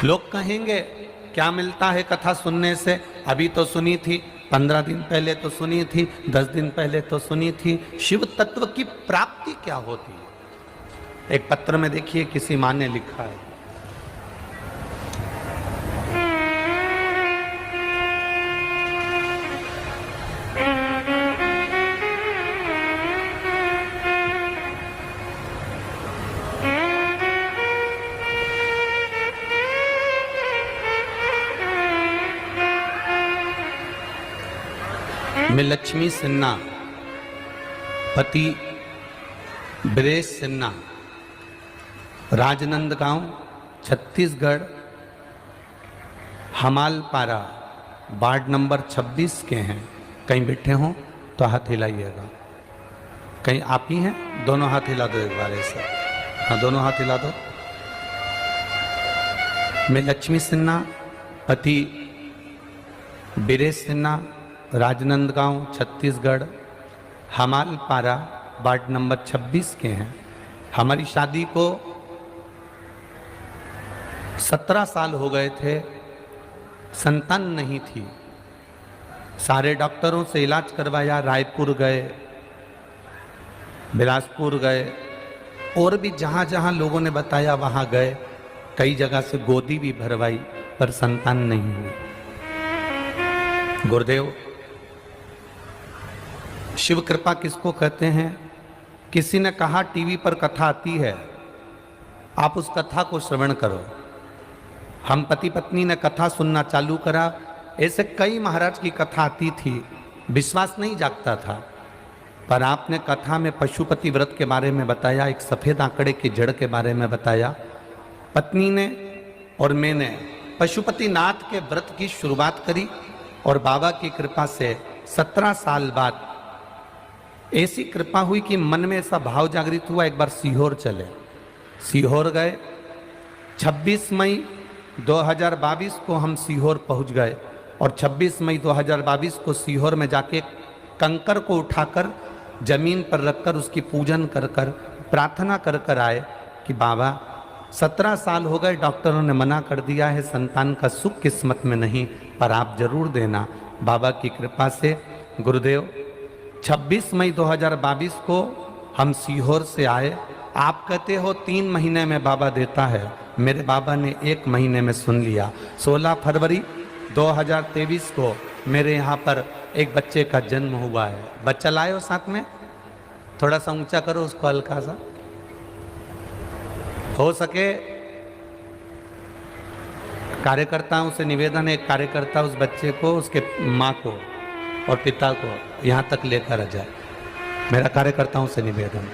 लोग कहेंगे क्या मिलता है कथा सुनने से, अभी तो सुनी थी, 15 दिन पहले तो सुनी थी, 10 दिन पहले तो सुनी थी। शिव तत्व की प्राप्ति क्या होती है? एक पत्र में देखिए किसी माँ ने लिखा है, मैं लक्ष्मी सिन्हा, पति ब्रेश सिन्हा, राजनंदगांव छत्तीसगढ़, हमालपारा वार्ड नंबर 26 के हैं। कहीं बैठे हों तो हाथ हिलाइएगा। कहीं आप ही हैं? दोनों हाथ हिला दो एक बार ऐसे। हाँ, दोनों हाथ हिला दो। मैं लक्ष्मी सिन्हा, पति ब्रेश सिन्हा, राजनंदगांव छत्तीसगढ़, हमालपारा वार्ड नंबर 26 के हैं। हमारी शादी को 17 साल हो गए थे, संतान नहीं थी। सारे डॉक्टरों से इलाज करवाया, रायपुर गए, बिलासपुर गए, और भी जहाँ जहाँ लोगों ने बताया वहाँ गए। कई जगह से गोदी भी भरवाई पर संतान नहीं हुई। गुरुदेव, शिव कृपा किसको कहते हैं? किसी ने कहा टीवी पर कथा आती है, आप उस कथा को श्रवण करो। हम पति पत्नी ने कथा सुनना चालू करा। ऐसे कई महाराज की कथा आती थी, विश्वास नहीं जागता था। पर आपने कथा में पशुपति व्रत के बारे में बताया, एक सफेद आंकड़े की जड़ के बारे में बताया। पत्नी ने और मैंने पशुपति नाथ के व्रत की शुरुआत करी और बाबा की कृपा से 17 साल बाद ऐसी कृपा हुई कि मन में ऐसा भाव जागृत हुआ, एक बार सीहोर चले। सीहोर गए। 26 मई 2022 को हम सीहोर पहुंच गए और 26 मई 2022 को सीहोर में जाके कंकर को उठाकर जमीन पर रखकर उसकी पूजन कर कर प्रार्थना कर कर आए कि बाबा 17 साल हो गए, डॉक्टरों ने मना कर दिया है, संतान का सुख किस्मत में नहीं, पर आप जरूर देना। बाबा की कृपा से गुरुदेव 26 मई 2022 को हम सीहोर से आए। आप कहते हो 3 महीने में बाबा देता है, मेरे बाबा ने 1 महीने में सुन लिया। 16 फरवरी 2023 को मेरे यहाँ पर एक बच्चे का जन्म हुआ है। बच्चा लाए हो साथ में? थोड़ा सा ऊंचा करो उसको, हल्का सा। हो सके कार्यकर्ताओं से निवेदन है, एक कार्यकर्ता उस बच्चे को, उसके माँ को और पिता को यहाँ तक लेकर आ जाए। मेरा कार्यकर्ताओं से निवेदन।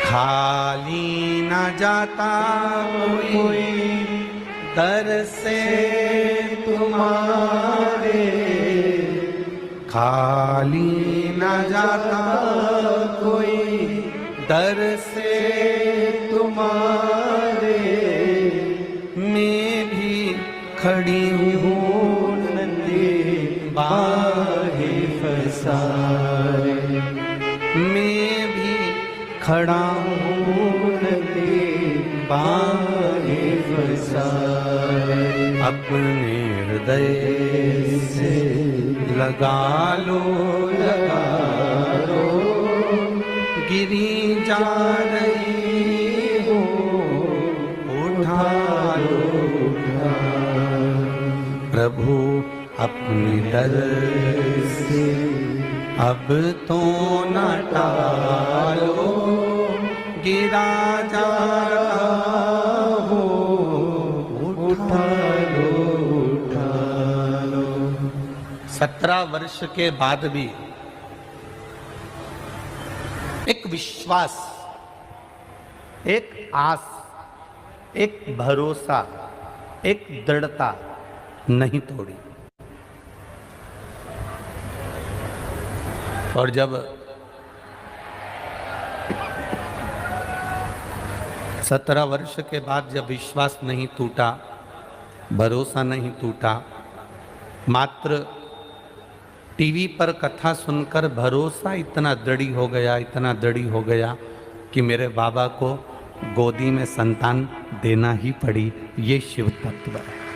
खाली न जाता कोई दर से तुम्हारे, खाली न जाता कोई दर से तुम्हारे, मैं भी खड़ी हूँ नंदे बाहे फसारे, मैं भी खड़ा हूँ नंदे बाहे फसारे। अपने हृदय से लगा लो गिरी जा रही हो, उठा लो प्रभु अपनी दर से, अब तो न टालो, गिरा जा रहा हो, उठा लो। 17 वर्ष के बाद भी एक विश्वास, एक आस, एक भरोसा, एक दृढ़ता नहीं तोड़ी। और जब 17 वर्ष के बाद जब विश्वास नहीं टूटा, भरोसा नहीं टूटा, मात्र टीवी पर कथा सुनकर भरोसा इतना दृढ़ हो गया, इतना दृढ़ हो गया कि मेरे बाबा को गोदी में संतान देना ही पड़ी। ये शिव तत्व है।